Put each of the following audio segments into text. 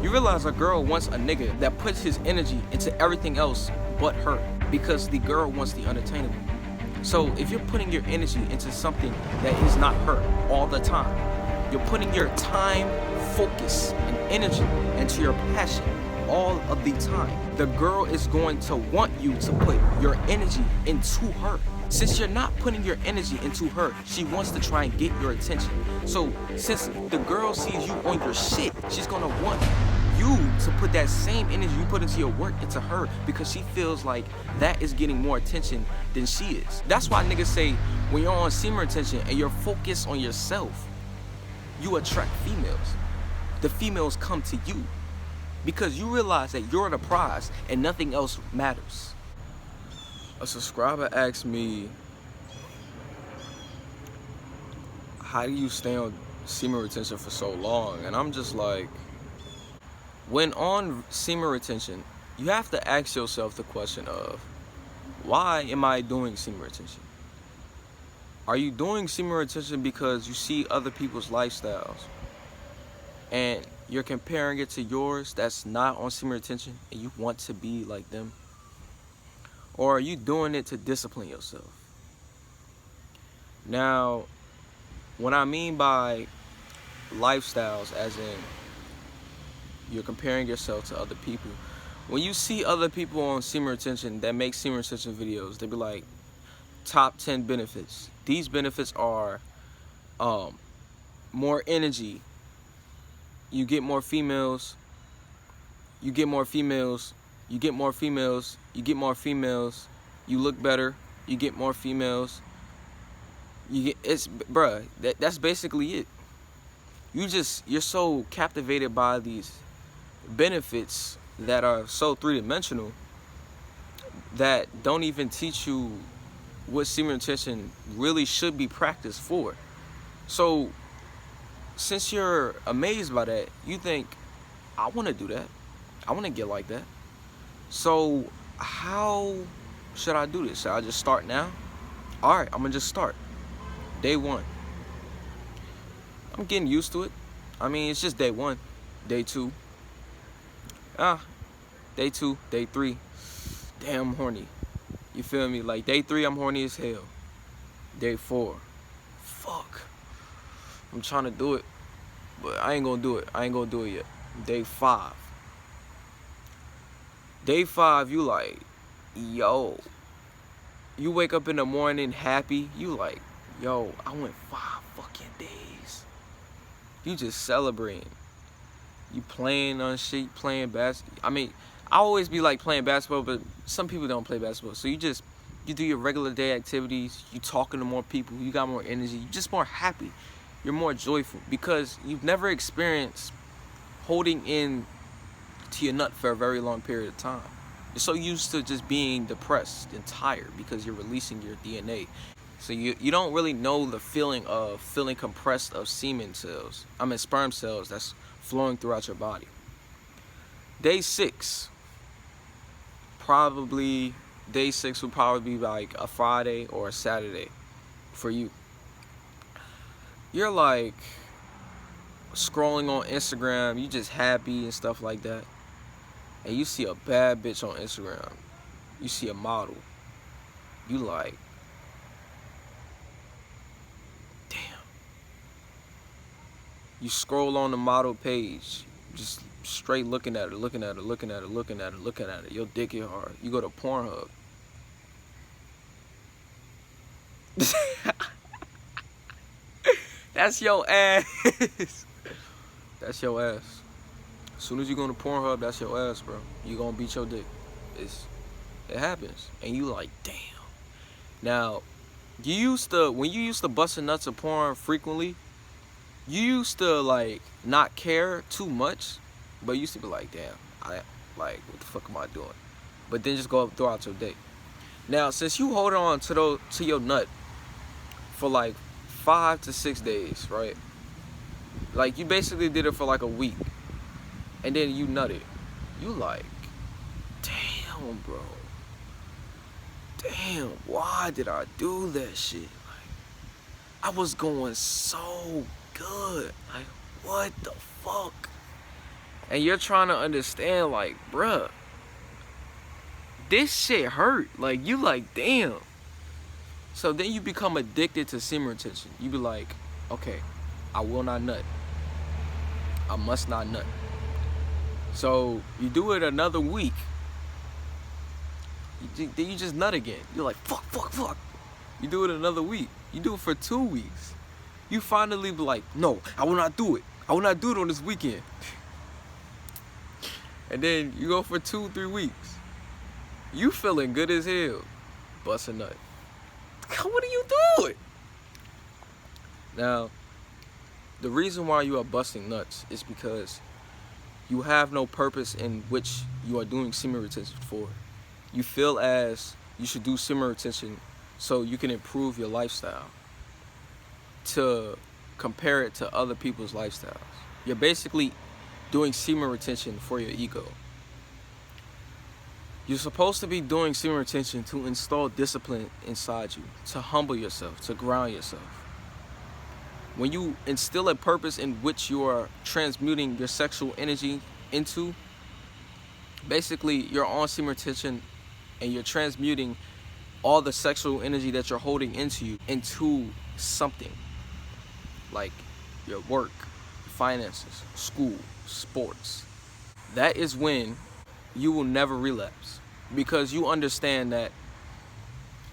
You realize a girl wants a nigga that puts his energy into everything else but her, because the girl wants the unattainable. So if you're putting your energy into something that is not her all the time, you're putting your time, focus, and energy into your passion all of the time, the girl is going to want you to put your energy into her. Since you're not putting your energy into her, she wants to try and get your attention. So since the girl sees you on your shit, she's gonna want you to put that same energy you put into your work into her, because she feels like that is getting more attention than she is. That's why niggas say when you're on semen retention and you're focused on yourself, you attract females. The females come to you because you realize that you're the prize and nothing else matters. A subscriber asked me, how do you stay on semen retention for so long? And I'm just like, when on semen retention, you have to ask yourself the question of, why am I doing semen retention? Are you doing semen retention because you see other people's lifestyles and you're comparing it to yours that's not on semen retention and you want to be like them? Or are you doing it to discipline yourself? Now, what I mean by lifestyles, as in you're comparing yourself to other people. When you see other people on semen retention that make semen retention videos, they be like, top 10 benefits. These benefits are more energy. You get more females. You get more females. You get more females. You get more females. You look better. You get more females. Bruh, that's basically it. You're so captivated by these benefits that are so three-dimensional that don't even teach you what semen retention really should be practiced for. So since you're amazed by that, you think, I want to do that. I want to get like that. So how should I do this? Should I just start now? All right, I'm going to just start. Day one. I'm getting used to it. I mean, it's just day one. Day two. Day two, day three. Damn, I'm horny. You feel me? Like, day three, I'm horny as hell. Day four. Fuck. I'm trying to do it, but I ain't gonna do it. I ain't gonna do it yet. Day five. Day five, you like, yo. You wake up in the morning happy. You like, yo, I went 5 fucking days. You just celebrating. You playing on shit, playing basketball. I mean, I always be like playing basketball, but some people don't play basketball. So you do your regular day activities. You talking to more people. You got more energy. You're just more happy. You're more joyful because you've never experienced holding in to your nut for a very long period of time. You're so used to just being depressed and tired because you're releasing your DNA. So you don't really know the feeling of feeling compressed of semen cells. I mean sperm cells that's flowing throughout your body. Day 6. Day 6 would probably be like a Friday or a Saturday for you. You're like scrolling on Instagram, you just happy and stuff like that. And you see a bad bitch on Instagram. You see a model. You like, damn. You scroll on the model page, just straight looking at her, looking at her, looking at her, looking at her, looking at her. Your dick is hard. You go to Pornhub. That's your ass. That's your ass. As soon as you go to Pornhub, that's your ass, bro. You gonna beat your dick. It happens. And you like, damn. Now, when you used to busting nuts of porn frequently, you used to like not care too much, but you used to be like, damn, what the fuck am I doing? But then just go up throughout your day. Now, since you hold on to your nut for like 5 to 6 days, right? Like you basically did it for like a week, and then you nutted. You like, damn, bro. Damn, why did I do that shit? Like, I was going so good. Like, what the fuck? And you're trying to understand, like, bruh, this shit hurt. Like, you like, damn. So then you become addicted to semen retention. You be like, okay, I will not nut. I must not nut. So you do it another week. Then you just nut again. You're like, fuck, fuck, fuck. You do it another week. You do it for 2 weeks. You finally be like, no, I will not do it. I will not do it on this weekend. And then you go for 2-3 weeks. You feeling good as hell. Bust a nut. What are you doing? Now, the reason why you are busting nuts is because you have no purpose in which you are doing semen retention for. You feel as you should do semen retention so you can improve your lifestyle, to compare it to other people's lifestyles. You're basically doing semen retention for your ego. You're supposed to be doing semen retention to install discipline inside you, to humble yourself, to ground yourself. When you instill a purpose in which you are transmuting your sexual energy into, basically you're on semen retention and you're transmuting all the sexual energy that you're holding into you into something like your work, finances, school, sports. That is when you will never relapse, because you understand that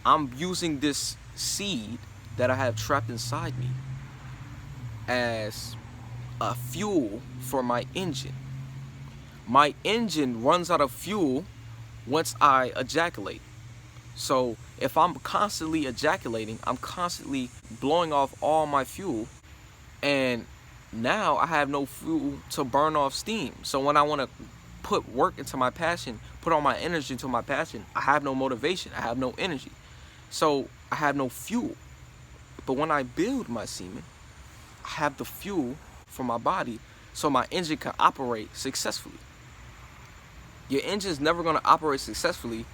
I'm using this seed that I have trapped inside me as a fuel for my engine. My engine runs out of fuel once I ejaculate. So if I'm constantly ejaculating, I'm constantly blowing off all my fuel, and now I have no fuel to burn off steam. So when I want to put work into my passion, put all my energy into my passion, I have no motivation, I have no energy. So I have no fuel. But when I build my semen, I have the fuel for my body so my engine can operate successfully. Your engine's never going to operate successfully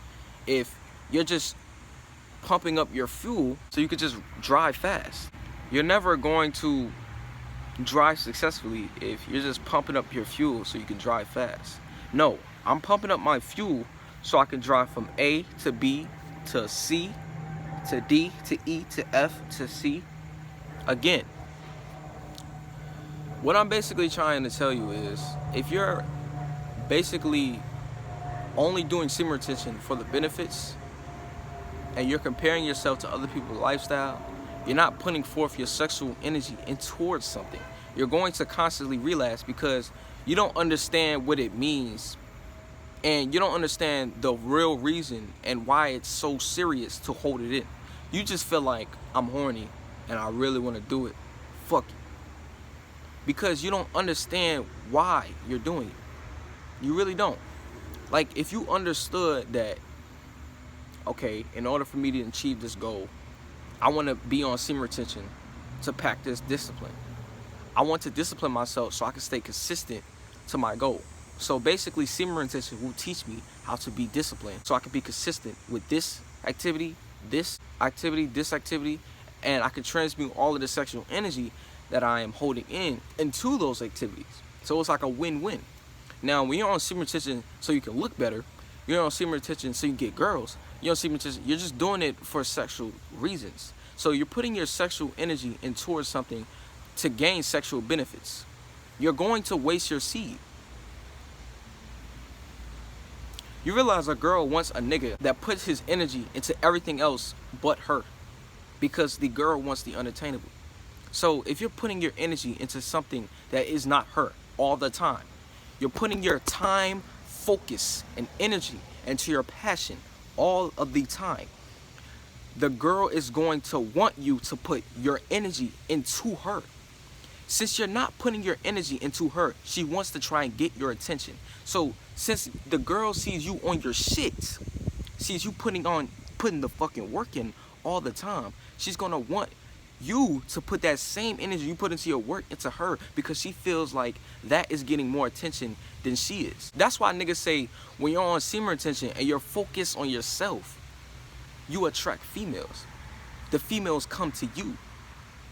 if you're just pumping up your fuel so you could just drive fast. You're never going to drive successfully if you're just pumping up your fuel so you can drive fast. No, I'm pumping up my fuel so I can drive from A to B to C to D to E to F to C. Again, what I'm basically trying to tell you is, if you're basically only doing semen retention for the benefits and you're comparing yourself to other people's lifestyle, you're not putting forth your sexual energy in towards something. You're going to constantly relapse because you don't understand what it means, and you don't understand the real reason and why it's so serious to hold it in. You just feel like, I'm horny and I really want to do it. Fuck it. Because you don't understand why you're doing it. You really don't. Like, if you understood that, okay, in order for me to achieve this goal, I want to be on semen retention to practice discipline. I want to discipline myself so I can stay consistent to my goal. So basically, semen retention will teach me how to be disciplined so I can be consistent with this activity, this activity, this activity, and I can transmute all of the sexual energy that I am holding in into those activities. So it's like a win-win. Now, when you're on semen retention so you can look better, you're on semen retention so you can get girls, you're on semen retention, you're just doing it for sexual reasons. So you're putting your sexual energy in towards something to gain sexual benefits. You're going to waste your seed. You realize a girl wants a nigga that puts his energy into everything else but her, because the girl wants the unattainable. So if you're putting your energy into something that is not her all the time, you're putting your time, focus, and energy into your passion all of the time, the girl is going to want you to put your energy into her. Since you're not putting your energy into her, she wants to try and get your attention. So since the girl sees you on your shit, sees you putting the fucking work in all the time, she's gonna want you to put that same energy you put into your work into her, because she feels like that is getting more attention than she is. That's why niggas say when you're on semen retention and you're focused on yourself, you attract females. The females come to you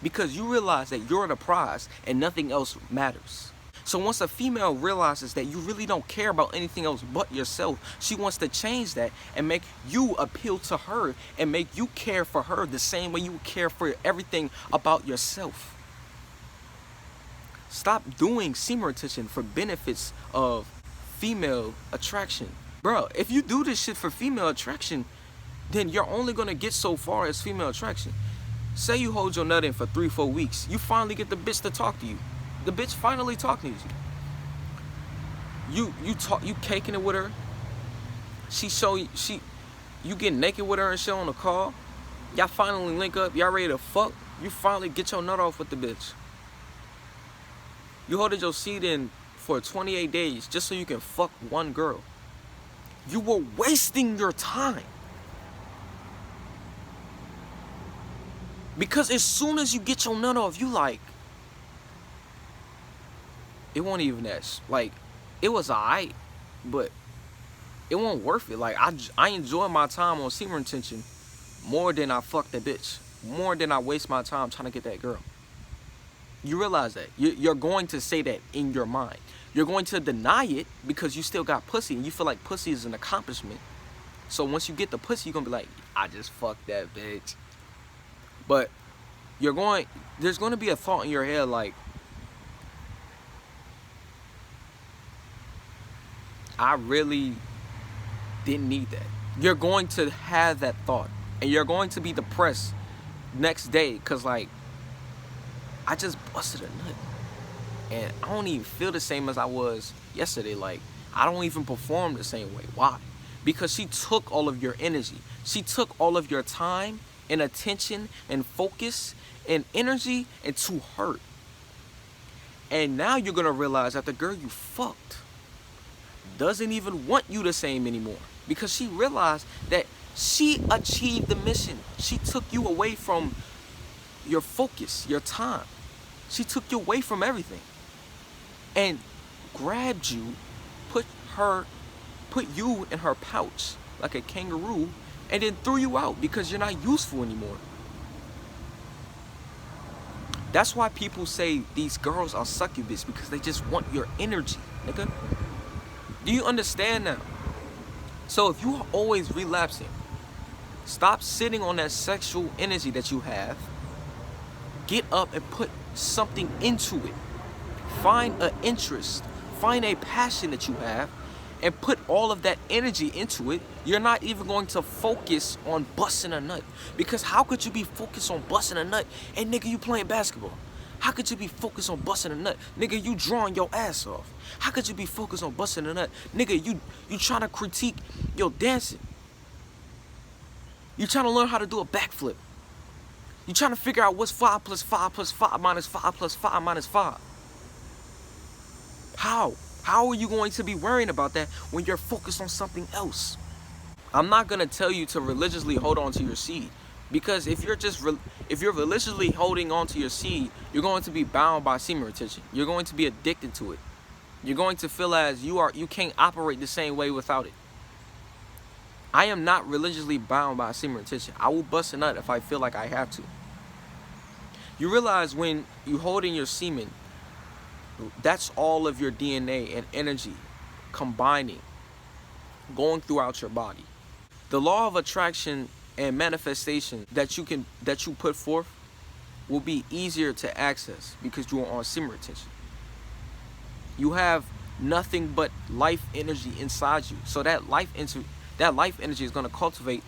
because you realize that you're the prize and nothing else matters. So once a female realizes that you really don't care about anything else but yourself, she wants to change that and make you appeal to her and make you care for her the same way you care for everything about yourself. Stop doing semen retention for benefits of female attraction. Bro, if you do this shit for female attraction, then you're only gonna get so far as female attraction. Say you hold your nut in for 3-4 weeks. You finally get the bitch to talk to you. The bitch finally talking to you. You caking it with her. You get naked with her and shit on the call. Y'all finally link up. Y'all ready to fuck. You finally get your nut off with the bitch. You holded your seed in for 28 days just so you can fuck one girl. You were wasting your time. Because as soon as you get your nut off, you like, it wasn't even that. Like, it was alright, but it wasn't worth it. Like, I enjoy my time on semen retention more than I fuck that bitch. More than I waste my time trying to get that girl. You realize that. You're going to say that in your mind. You're going to deny it because you still got pussy and you feel like pussy is an accomplishment. So once you get the pussy, you're going to be like, I just fucked that bitch. But there's going to be a thought in your head like, I really didn't need that. You're going to have that thought. And you're going to be depressed next day because, like, I just busted a nut. And I don't even feel the same as I was yesterday. Like, I don't even perform the same way. Why? Because she took all of your energy. She took all of your time and attention and focus and energy into her. And now you're going to realize that the girl you fucked doesn't even want you the same anymore. Because she realized that she achieved the mission. She took you away from your focus, your time. She took you away from everything. And grabbed you, put you in her pouch like a kangaroo, and then threw you out because you're not useful anymore. That's why people say these girls are succubus, because they just want your energy, nigga. Do you understand now? So if you are always relapsing, stop sitting on that sexual energy that you have. Get up and put something into it. Find an interest. Find a passion that you have and put all of that energy into it. You're not even going to focus on busting a nut. Because how could you be focused on busting a nut and nigga, you playing basketball? How could you be focused on busting a nut? Nigga, you drawing your ass off. How could you be focused on busting a nut? Nigga, you trying to critique your dancing. You trying to learn how to do a backflip. You trying to figure out what's 5 plus 5 plus 5 minus 5 plus 5 minus 5. How? How are you going to be worrying about that when you're focused on something else? I'm not going to tell you to religiously hold on to your seed. Because if you're religiously holding on to your seed, you're going to be bound by semen retention. You're going to be addicted to it. You're going to feel as you can't operate the same way without it. I am not religiously bound by semen retention. I will bust a nut if I feel like I have to. You realize when you hold in your semen, that's all of your DNA and energy combining, going throughout your body. The law of attraction and manifestation that you put forth will be easier to access because you are on semen retention. You have nothing but life energy inside you. So that life energy is going to cultivate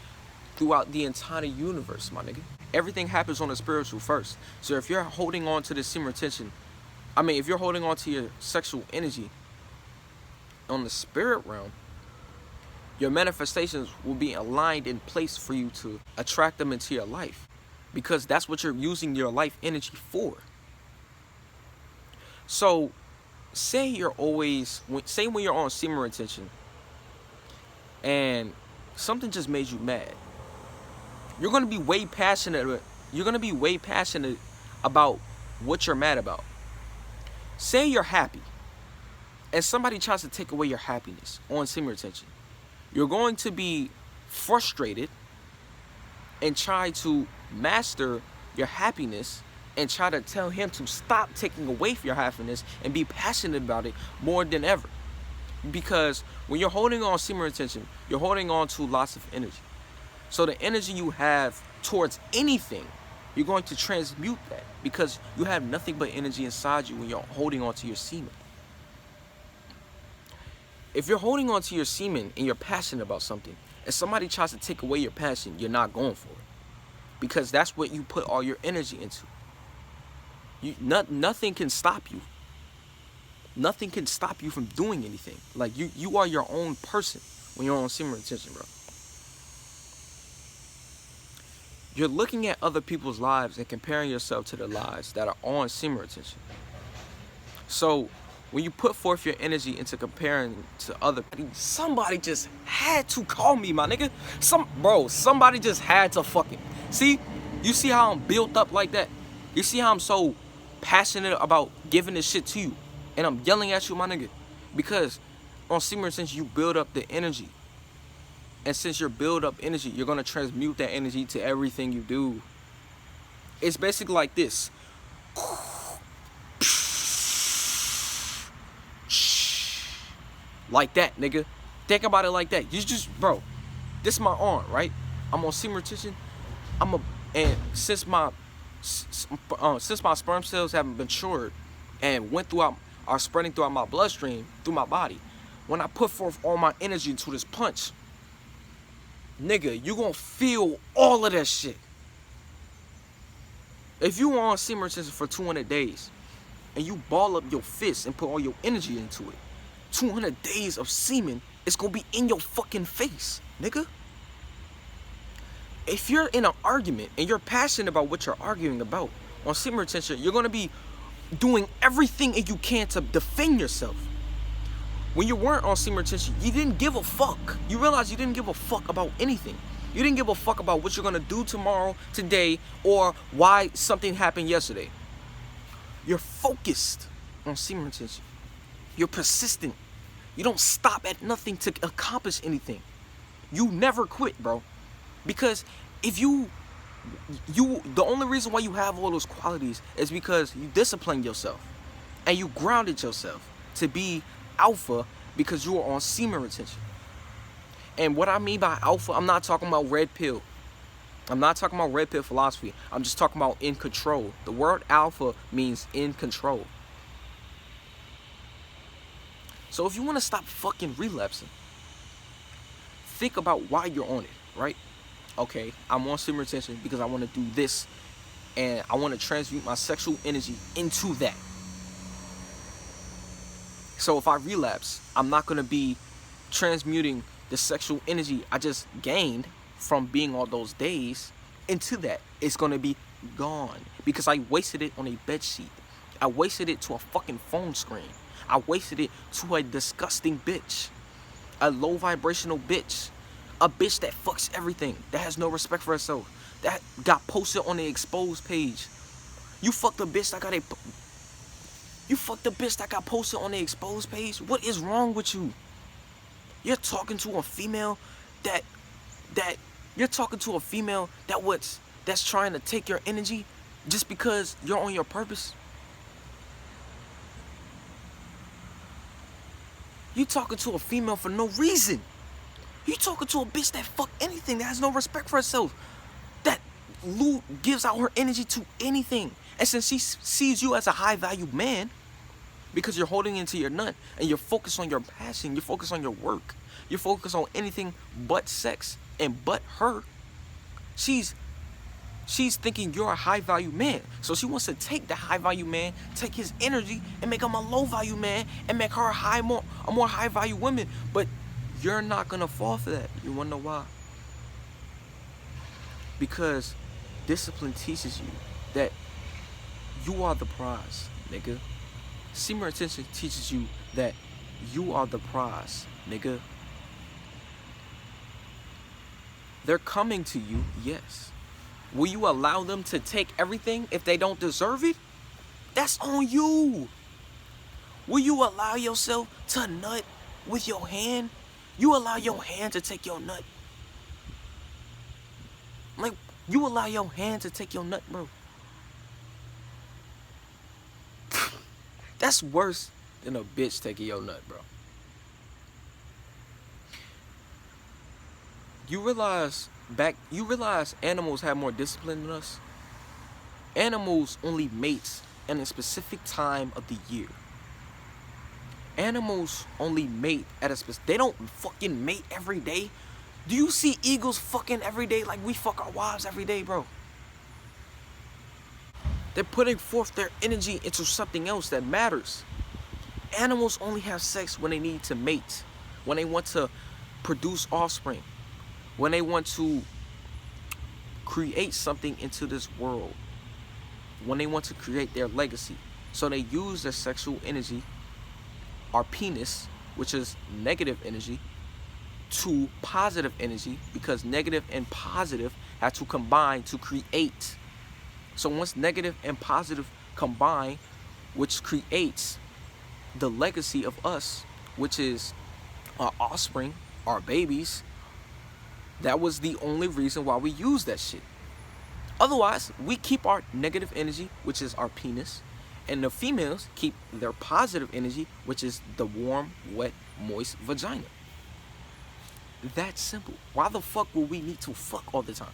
throughout the entire universe, my nigga. Everything happens on the spiritual first. So if you're holding on to the semen retention, if you're holding on to your sexual energy on the spirit realm, your manifestations will be aligned in place for you to attract them into your life, because that's what you're using your life energy for. So say when you're on semen retention and something just made you mad, you're going to be way passionate. You're going to be way passionate about what you're mad about. Say you're happy and somebody tries to take away your happiness on semen retention. You're going to be frustrated and try to master your happiness and try to tell him to stop taking away from your happiness and be passionate about it more than ever. Because when you're holding on semen retention, you're holding on to lots of energy. So the energy you have towards anything, you're going to transmute that because you have nothing but energy inside you when you're holding on to your semen. If you're holding on to your semen and you're passionate about something, and somebody tries to take away your passion, you're not going for it. Because that's what you put all your energy into. Nothing can stop you. Nothing can stop you from doing anything. Like, you are your own person when you're on semen retention, bro. You're looking at other people's lives and comparing yourself to the lives that are on semen retention. So, when you put forth your energy into comparing to other people, somebody just had to call me, my nigga. Somebody just had to fucking. See? You see how I'm built up like that? You see how I'm so passionate about giving this shit to you? And I'm yelling at you, my nigga. Because on semen retention, you build up the energy. And since you're build up energy, you're going to transmute that energy to everything you do. It's basically like this. Like that, nigga. Think about it like that. You just, bro, this is my arm, right? I'm on semen retention. And since my sperm cells haven't matured and are spreading throughout my bloodstream, through my body, when I put forth all my energy into this punch, nigga, you gonna feel all of that shit. If you are on semen retention for 200 days and you ball up your fist and put all your energy into it, 200 days of semen is gonna be in your fucking face, nigga. If you're in an argument and you're passionate about what you're arguing about on semen retention, you're gonna be doing everything you can to defend yourself. When you weren't on semen retention, you didn't give a fuck. You realize you didn't give a fuck about anything. You didn't give a fuck about what you're gonna do tomorrow, today, or why something happened yesterday. You're focused on semen retention. You're persistent. You don't stop at nothing to accomplish anything. You never quit, bro. Because if the only reason why you have all those qualities is because you disciplined yourself and you grounded yourself to be alpha because you are on semen retention. And what I mean by alpha, I'm not talking about red pill. I'm not talking about red pill philosophy. I'm just talking about in control. The word alpha means in control. So if you want to stop fucking relapsing, think about why you're on it, right? Okay, I'm on semen retention because I want to do this and I want to transmute my sexual energy into that. So if I relapse, I'm not going to be transmuting the sexual energy I just gained from being all those days into that. It's going to be gone because I wasted it on a bed sheet. I wasted it to a fucking phone screen. I wasted it to a disgusting bitch. A low vibrational bitch. A bitch that fucks everything. That has no respect for herself. That got posted on the exposed page. You fucked a bitch that got posted on the exposed page? What is wrong with you? You're talking to a female that's trying to take your energy just because you're on your purpose? You talking to a female for no reason. You talking to a bitch that fuck anything, that has no respect for herself, that gives out her energy to anything. And since she sees you as a high value man, because you're holding into your nut and you're focused on your passion, you're focused on your work, you're focused on anything but sex and but her, she's thinking you're a high value man. So she wants to take the high value man, take his energy and make him a low value man and make her a more high value woman. But you're not gonna fall for that. You wanna know why? Because discipline teaches you that you are the prize, nigga. Semen retention teaches you that you are the prize, nigga. They're coming to you, yes. Will you allow them to take everything if they don't deserve it? That's on you. Will you allow yourself to nut with your hand? You allow your hand to take your nut. Like, you allow your hand to take your nut, bro. That's worse than a bitch taking your nut, bro. You realize animals have more discipline than us? Animals only mate in a specific time of the year. Animals only mate at a specific... They don't fucking mate every day. Do you see eagles fucking every day like we fuck our wives every day, bro? They're putting forth their energy into something else that matters. Animals only have sex when they need to mate, when they want to produce offspring, when they want to create something into this world, when they want to create their legacy. So they use their sexual energy, our penis, which is negative energy, to positive energy, because negative and positive have to combine to create. So once negative and positive combine, which creates the legacy of us, which is our offspring, our babies, that was the only reason why we use that shit. Otherwise, we keep our negative energy, which is our penis, and the females keep their positive energy, which is the warm, wet, moist vagina. That simple. Why the fuck will we need to fuck all the time?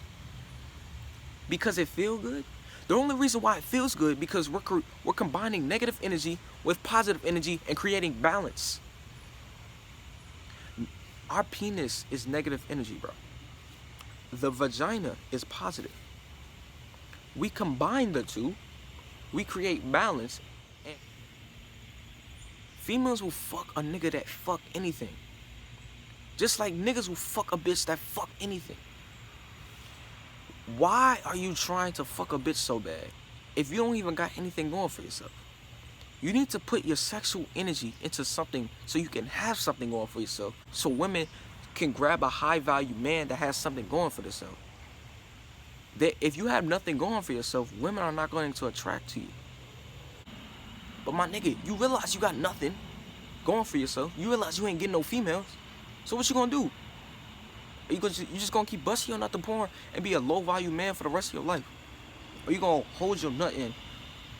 Because it feels good? The only reason why it feels good because we're combining negative energy with positive energy and creating balance. Our penis is negative energy, bro. The vagina is positive. We combine the two, we create balance, and females will fuck a nigga that fuck anything. Just like niggas will fuck a bitch that fuck anything. Why are you trying to fuck a bitch so bad if you don't even got anything going for yourself? You need to put your sexual energy into something so you can have something going for yourself. So women can grab a high value man that has something going for themselves. If you have nothing going for yourself, women are not going to attract to you. But my nigga, you realize you got nothing going for yourself. You realize you ain't getting no females. So what you gonna do? You just gonna keep busting your nut to porn and be a low value man for the rest of your life? Or you gonna hold your nut in,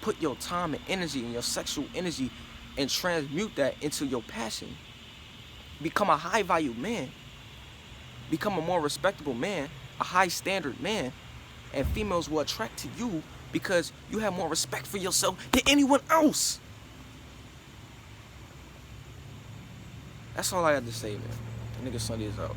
put your time and energy and your sexual energy and transmute that into your passion? Become a high value man. Become a more respectable man, a high standard man. And females will attract to you because you have more respect for yourself than anyone else. That's all I had to say, man. Nigga Sunday is out.